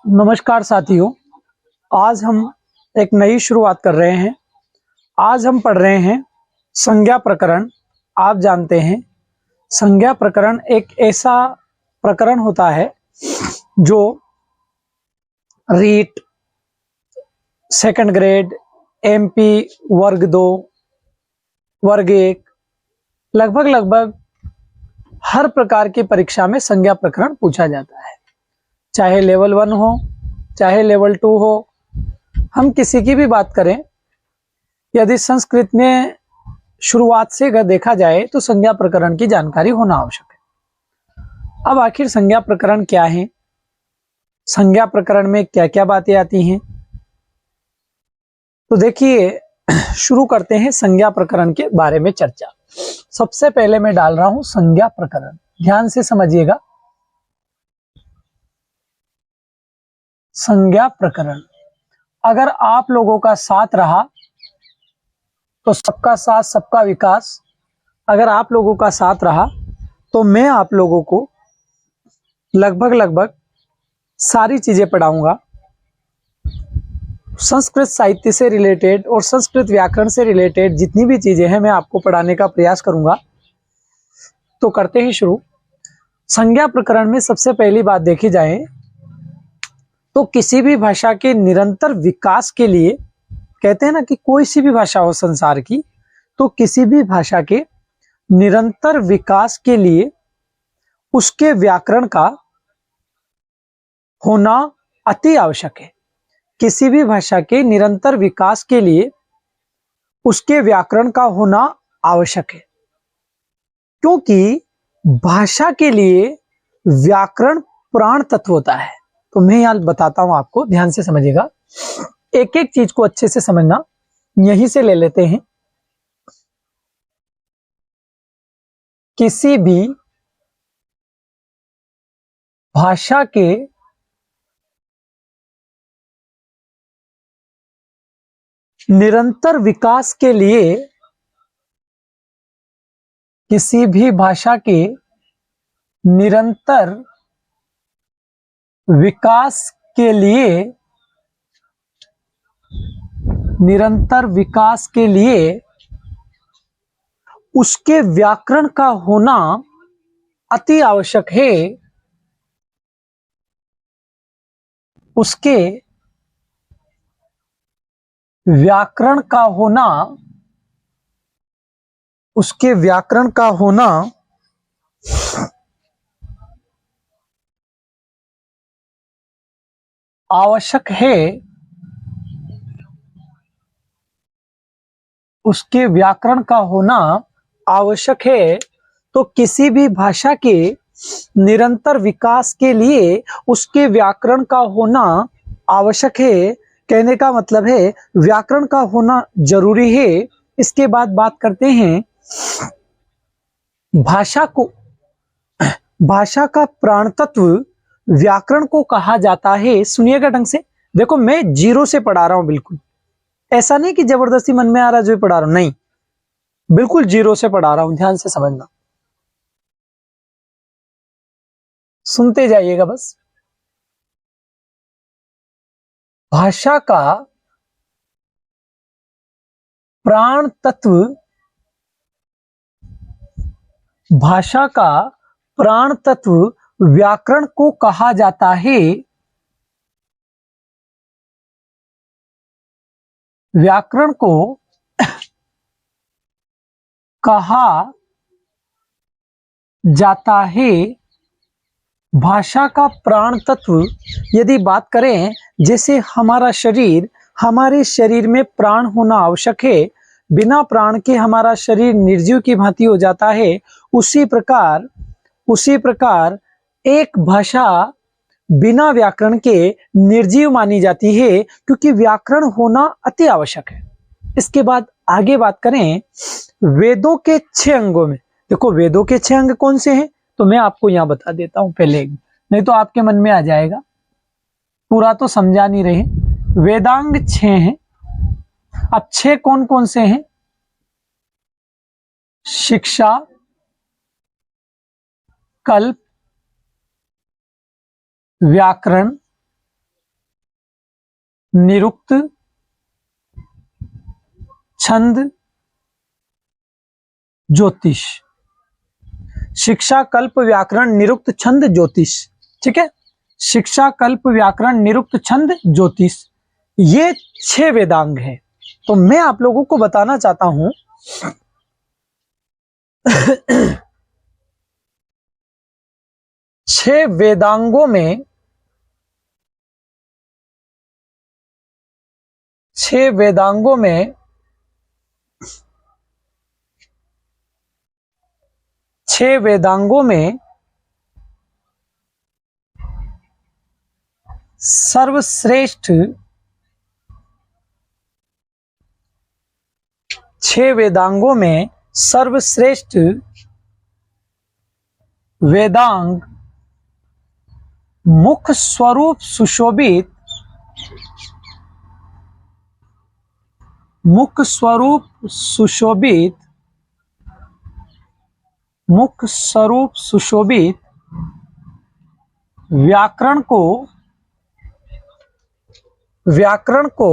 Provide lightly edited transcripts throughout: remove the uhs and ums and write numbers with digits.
नमस्कार साथियों, आज हम एक नई शुरुआत कर रहे हैं। आज हम पढ़ रहे हैं संज्ञा प्रकरण। आप जानते हैं संज्ञा प्रकरण एक ऐसा प्रकरण होता है जो रीट, सेकंड ग्रेड, एमपी वर्ग 2, वर्ग 1 लगभग हर प्रकार की परीक्षा में संज्ञा प्रकरण पूछा जाता है। चाहे लेवल 1 हो, चाहे लेवल 2 हो, हम किसी की भी बात करें, यदि संस्कृत में शुरुआत से देखा जाए तो संज्ञा प्रकरण की जानकारी होना आवश्यक है। अब आखिर संज्ञा प्रकरण क्या है, संज्ञा प्रकरण में क्या क्या बातें आती हैं, तो देखिए शुरू करते हैं संज्ञा प्रकरण के बारे में चर्चा। सबसे पहले मैं डाल रहा हूं संज्ञा प्रकरण, ध्यान से समझिएगा। संज्ञा प्रकरण, अगर आप लोगों का साथ रहा तो सबका साथ सबका विकास। अगर आप लोगों का साथ रहा तो मैं आप लोगों को लगभग सारी चीजें पढ़ाऊंगा। संस्कृत साहित्य से रिलेटेड और संस्कृत व्याकरण से रिलेटेड जितनी भी चीजें हैं मैं आपको पढ़ाने का प्रयास करूंगा। तो करते हैं शुरू। संज्ञा प्रकरण में सबसे पहली बात देखी जाए तो किसी भी भाषा के निरंतर विकास के लिए, कहते हैं ना कि कोई सी भी भाषा हो संसार की, तो किसी भी भाषा के निरंतर विकास के लिए उसके व्याकरण का होना अति आवश्यक है। किसी भी भाषा के निरंतर विकास के लिए उसके व्याकरण का होना आवश्यक है, क्योंकि भाषा के लिए व्याकरण प्राण तत्व होता है। तो मैं यहां बताता हूं आपको, ध्यान से समझिएगा, एक एक चीज को अच्छे से समझना। यहीं से ले लेते हैं। किसी भी भाषा के निरंतर विकास के लिए, किसी भी भाषा के निरंतर विकास के लिए, निरंतर विकास के लिए उसके व्याकरण का होना अति आवश्यक है। उसके व्याकरण का होना, उसके व्याकरण का होना आवश्यक है। उसके व्याकरण का होना आवश्यक है। तो किसी भी भाषा के निरंतर विकास के लिए उसके व्याकरण का होना आवश्यक है। कहने का मतलब है व्याकरण का होना जरूरी है। इसके बाद बात करते हैं भाषा को, भाषा का प्राण तत्व व्याकरण को कहा जाता है। सुनिएगा ढंग से, देखो मैं जीरो से पढ़ा रहा हूं, बिल्कुल ऐसा नहीं कि जबरदस्ती मन में आ रहा जो पढ़ा रहा हूं, नहीं, बिल्कुल जीरो से पढ़ा रहा हूं, ध्यान से समझना, सुनते जाइएगा बस। भाषा का प्राण तत्व, भाषा का प्राण तत्व व्याकरण को कहा जाता है। व्याकरण को कहा जाता है। भाषा का प्राण तत्व, यदि बात करें जैसे हमारा शरीर, हमारे शरीर में प्राण होना आवश्यक है। बिना प्राण के हमारा शरीर निर्जीव की भांति हो जाता है। उसी प्रकार एक भाषा बिना व्याकरण के निर्जीव मानी जाती है, क्योंकि व्याकरण होना अति आवश्यक है। इसके बाद आगे बात करें वेदों के 6 अंगों में। देखो वेदों के 6 अंग कौन से हैं, तो मैं आपको यहां बता देता हूं पहले, नहीं तो आपके मन में आ जाएगा, पूरा तो समझा नहीं रहे। वेदांग 6 हैं। अब 6 कौन कौन से हैं? शिक्षा, कल्प, व्याकरण, निरुक्त, छंद, ज्योतिष। शिक्षा, कल्प, व्याकरण, निरुक्त, छंद, ज्योतिष। ठीक है, शिक्षा, कल्प, व्याकरण, निरुक्त, छंद, ज्योतिष, ये 6 वेदांग हैं। तो मैं आप लोगों को बताना चाहता हूं 6 वेदांगों में 6 वेदांगों में 6 वेदांगों में सर्वश्रेष्ठ 6 वेदांगों में सर्वश्रेष्ठ वेदांग मुख स्वरूप सुशोभित, मुख स्वरूप सुशोभित, मुख स्वरूप सुशोभित व्याकरण को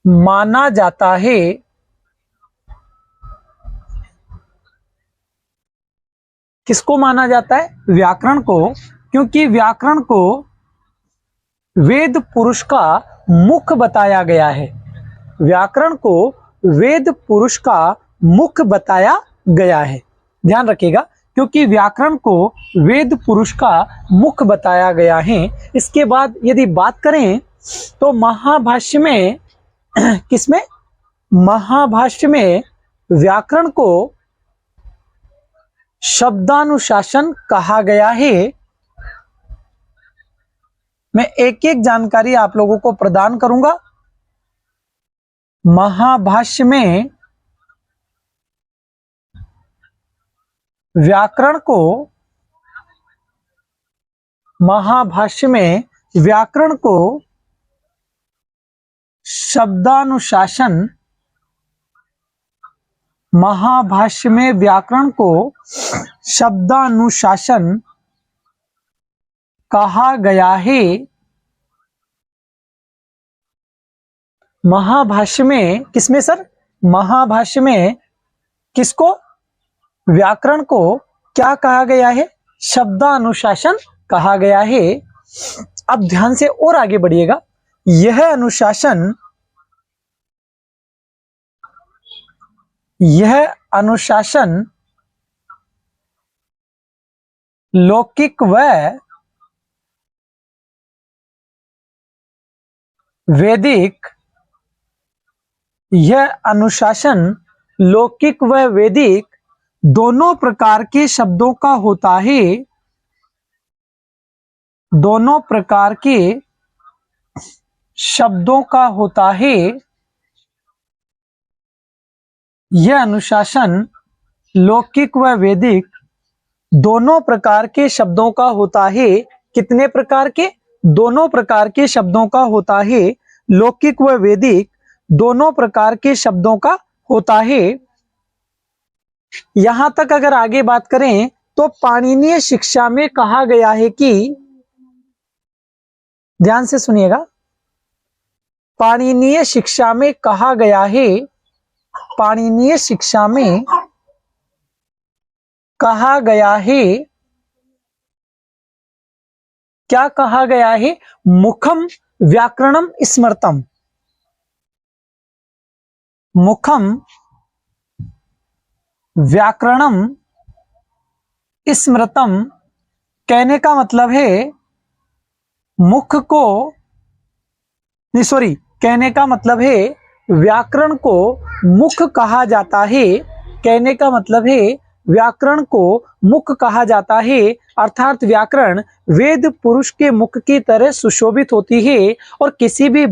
माना जाता है। किसको माना जाता है? व्याकरण को, क्योंकि व्याकरण को वेद पुरुष का मुख बताया गया है। व्याकरण को वेद पुरुष का मुख बताया गया है, ध्यान रखिएगा, क्योंकि व्याकरण को वेद पुरुष का मुख बताया गया है। इसके बाद यदि बात करें तो महाभाष्य में किसमें? महाभाष्य में व्याकरण को शब्दानुशासन कहा गया है। मैं एक एक जानकारी आप लोगों को प्रदान करूंगा। महाभाष्य में व्याकरण को महाभाष्य में व्याकरण को शब्दानुशासन महाभाष्य में व्याकरण को शब्दानुशासन कहा गया है। महाभाष्य में किसमें सर? महाभाष्य में किसको? व्याकरण को क्या कहा गया है? शब्दानुशासन कहा गया है। अब ध्यान से और आगे बढ़िएगा। यह अनुशासन लौकिक व वैदिक, यह अनुशासन लौकिक व वैदिक दोनों प्रकार के शब्दों का होता है। दोनों प्रकार के शब्दों का होता है। यह अनुशासन लौकिक व वैदिक दोनों प्रकार के शब्दों का होता है। कितने प्रकार के? दोनों प्रकार के शब्दों का होता है। लौकिक व वैदिक दोनों प्रकार के शब्दों का होता है। यहां तक अगर आगे बात करें तो पाणिनीय शिक्षा में कहा गया है कि, ध्यान से सुनिएगा, पाणिनीय शिक्षा में कहा गया है, पाणिनीय शिक्षा में कहा गया है, क्या कहा गया है? मुखम व्याकरणम स्मृतम। मुखम व्याकरणम स्मृतम कहने का मतलब है मुख को, नहीं सॉरी, कहने का मतलब है व्याकरण को मुख कहा जाता है। कहने का मतलब है व्याकरण को मुख कहा जाता है, अर्थात व्याकरण वेद पुरुष के मुख की तरह सुशोभित होती है। और किसी भी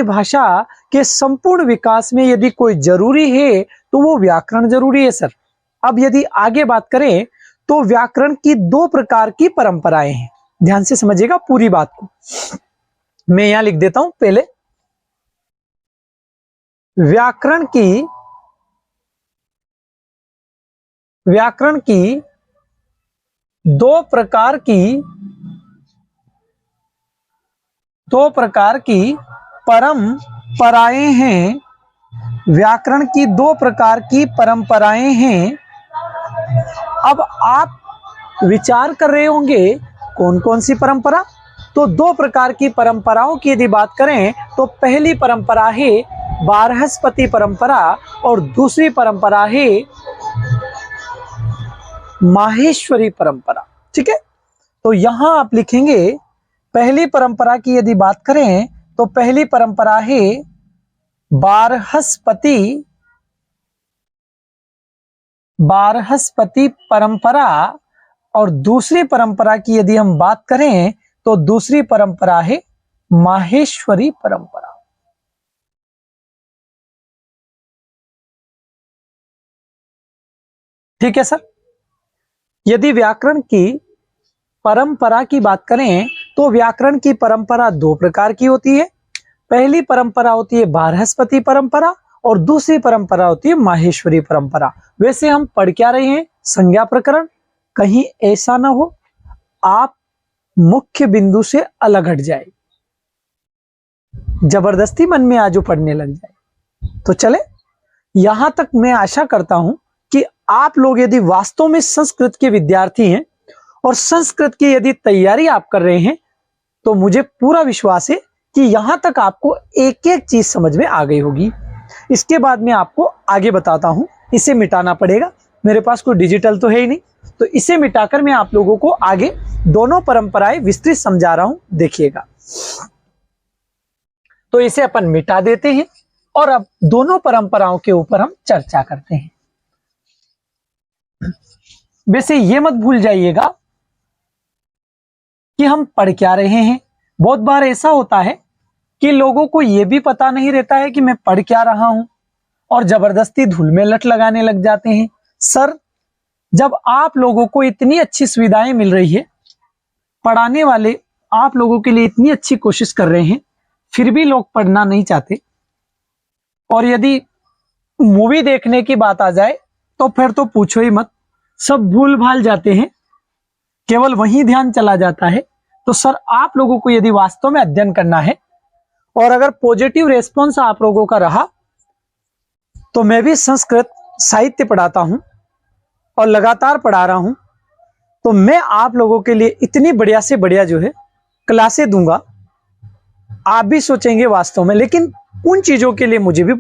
भाषा के संपूर्ण विकास में यदि कोई जरूरी है तो वो व्याकरण जरूरी है सर। अब यदि आगे बात करें तो व्याकरण की 2 प्रकार की परंपराएं हैं, ध्यान से समझिएगा पूरी बात को। मैं यहां लिख देता हूं पहले, व्याकरण की दो प्रकार की परंपराएं हैं, व्याकरण की दो प्रकार की परंपराएं हैं। अब आप विचार कर रहे होंगे कौन कौन सी परंपरा। तो दो प्रकार की परंपराओं की यदि बात करें तो पहली परंपरा है बारहस्पति परंपरा और दूसरी परंपरा है माहेश्वरी परंपरा। ठीक है, तो यहां आप लिखेंगे पहली परंपरा की यदि बात करें तो पहली परंपरा है बारहस्पति परंपरा और दूसरी परंपरा की यदि हम बात करें तो दूसरी परंपरा है माहेश्वरी परंपरा। ठीक है सर। यदि व्याकरण की परंपरा की बात करें तो व्याकरण की परंपरा दो प्रकार की होती है। पहली परंपरा होती है बारहस्पति परंपरा और दूसरी परंपरा होती है माहेश्वरी परंपरा। वैसे हम पढ़ क्या रहे हैं, संज्ञा प्रकरण। कहीं ऐसा ना हो आप मुख्य बिंदु से अलग हट जाए, जबरदस्ती मन में आजो पढ़ने लग जाए। तो चले, यहां तक मैं आशा करता हूं कि आप लोग यदि वास्तव में संस्कृत के विद्यार्थी हैं और संस्कृत की यदि तैयारी आप कर रहे हैं तो मुझे पूरा विश्वास है कि यहां तक आपको एक एक चीज समझ में आ गई होगी। इसके बाद मैं आपको आगे बताता हूं। इसे मिटाना पड़ेगा, मेरे पास कोई डिजिटल तो है ही नहीं, तो इसे मिटाकर मैं आप लोगों को आगे दोनों परंपराएं विस्तृत समझा रहा हूं, देखिएगा। तो इसे अपन मिटा देते हैं और अब दोनों परंपराओं के ऊपर हम चर्चा करते हैं। वैसे ये मत भूल जाइएगा कि हम पढ़ क्या रहे हैं। बहुत बार ऐसा होता है कि लोगों को यह भी पता नहीं रहता है कि मैं पढ़ क्या रहा हूं और जबरदस्ती धूल में लट लगाने लग जाते हैं। सर, जब आप लोगों को इतनी अच्छी सुविधाएं मिल रही है, पढ़ाने वाले आप लोगों के लिए इतनी अच्छी कोशिश कर रहे हैं, फिर भी लोग पढ़ना नहीं चाहते, और यदि मूवी देखने की बात आ जाए तो फिर तो पूछो ही मत, सब भूल भाल जाते हैं, केवल वहीं ध्यान चला जाता है। तो सर, आप लोगों को यदि वास्तव में अध्ययन करना है और अगर पॉजिटिव रेस्पॉन्स आप लोगों का रहा तो मैं भी संस्कृत साहित्य पढ़ाता हूं और लगातार पढ़ा रहा हूं, तो मैं आप लोगों के लिए इतनी बढ़िया से बढ़िया जो है क्लासें दूंगा, आप भी सोचेंगे वास्तव में। लेकिन उन चीजों के लिए मुझे भी